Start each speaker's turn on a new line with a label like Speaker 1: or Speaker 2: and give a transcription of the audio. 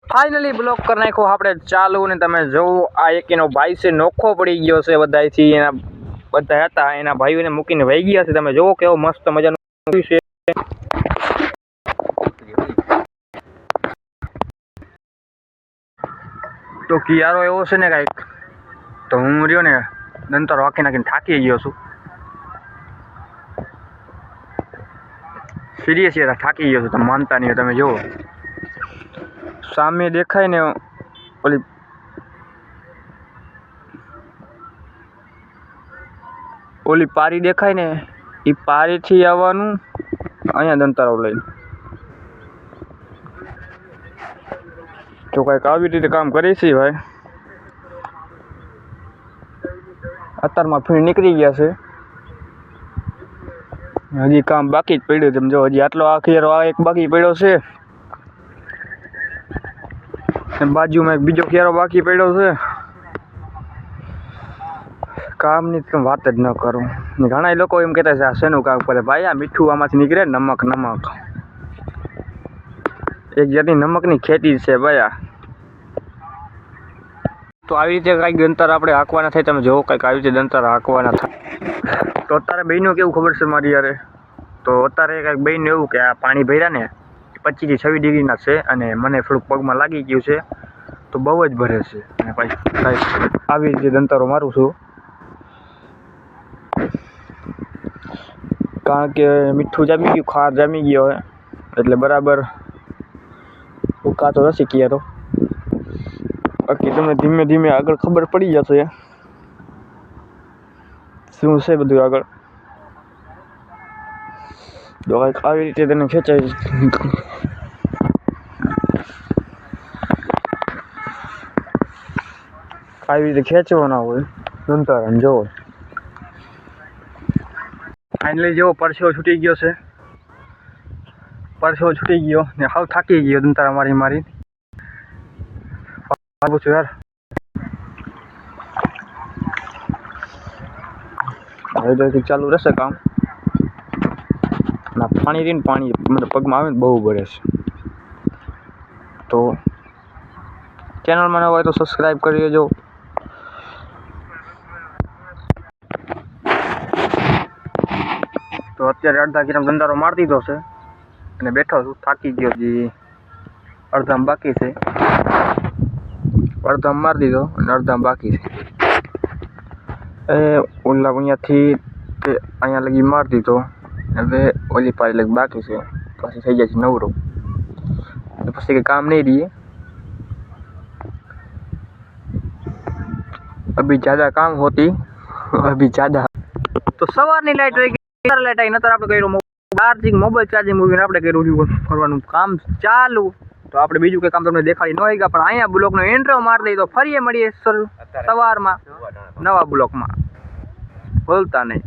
Speaker 1: finally block कर नाखो આપણે ચાલુ ને તમે જો આ એકેનો ભાઈ છે નોખો પડી ગયો છે બધાયથી એના બધા હતા એના ભાઈઓને મૂકીને વહી ગયા છે તમે જોવો કેવો મસ્ત મજાનું છે તો કિયારો એવો છે ને કાંઈક તો હું રહ્યો ને દંતર વાકી નાખીને થાકી ગયો છું સિરિયસ થાકી ગયો છું તમે માનતા નહીં તમે જુઓ સામે દેખાય ને ઓલી પારી દેખાય ને એ પારીથી આવવાનું અહીંયા દંતારો લઈને તો કંઈક આવી રીતે કામ કરે છે ભાઈ અત્યારમાં ફીણ નીકળી ગયા છે હજી કામ બાકી જ પડ્યું તમે જો હજી આટલો આખીરો આ એક બાકી પડ્યો છે બાજુમાં એક બીજો ખેરો બાકી પડ્યો છે કામની તમે વાત જ ન કરું ઘણા લોકો એમ કહેતા છે આ શેનું કામ કરે ભાઈ આ મીઠું આમાંથી નીકળે નમક એક જાતની નમકની ખેતી છે ભાઈ આ તો આવી રીતે કાંઈક દંતર આપણે હાંકવાના થાય તમે જોવો કંઈક આવી રીતે દંતર હાંકવાના થાય તો અત્યારે બહેનું કેવું ખબર છે મારી યારે તો અત્યારે કાંઈક બહેનું એવું કે આ પાણી ભર્યા ને 25 થી 26 ડિગ્રીના છે અને મને થોડુંક પગમાં લાગી ગયું છે તો બહુ જ ભરે છે અને પછી કાંઈક આવી રીતે દંતરો મારું છું કારણ કે મીઠું જામી ગયું ખાર જામી ગયો હોય એટલે બરાબર ઉકાતો નથી કિયારો બાકી તમને ધીમે ધીમે આગળ ખબર પડી જશે શું છે બધું આગળ તો કંઈક આવી રીતે તેને ખેંચાય આવી રીતે ખેંચવાના હોય દંતારાને જોવો ફાઇનલી જેવો પરસેવો છૂટી ગયો છે પરસેવો છૂટી ગયો ને હાવ થાકી ગયો દંતારા મારી ભાગું છું યાર હવે ચાલુ રહેશે કામ ના પાણી રહીને પાણી મતલબ પગમાં આવે ને બહુ ભરે છે તો ચેનલમાં ન હોય તો સબસ્ક્રાઈબ કરી લેજો તો અત્યારે અડધા કિલો દંતારો મારી દીધો છે અને બેઠો છું થાકી ગયો જી અડધામાં બાકી છે અડધામાં મારી દીધો અને અડધામાં બાકી છે એ ઓલા અહીંયાથી તે અહીંયા લગી મારી દીધો હવે ઓલી પારી લગી બાકી છે પછી થઈ જાય છે નવરો પછી કંઈ કામ નહીં રહીએ અભી જ્યાદા કામ હોતી અભી જ્યાદા તો સવારની લાઈટ રહી ગઈ લાઈટ આવી નતર આપણે કર્યું ચાર્જિંગ મોબાઈલ ચાર્જિંગ મૂકીને આપણે કર્યું ફરવાનું કામ ચાલુ તો આપણે બીજું કંઈ કામ તમને દેખાડી ન હોય પણ અહીંયા બ્લોકનો એન્ટ્રો મારી દઈ તો ફરીએ મળીએ સવારમાં નવા બ્લોકમાં બોલતા નહીં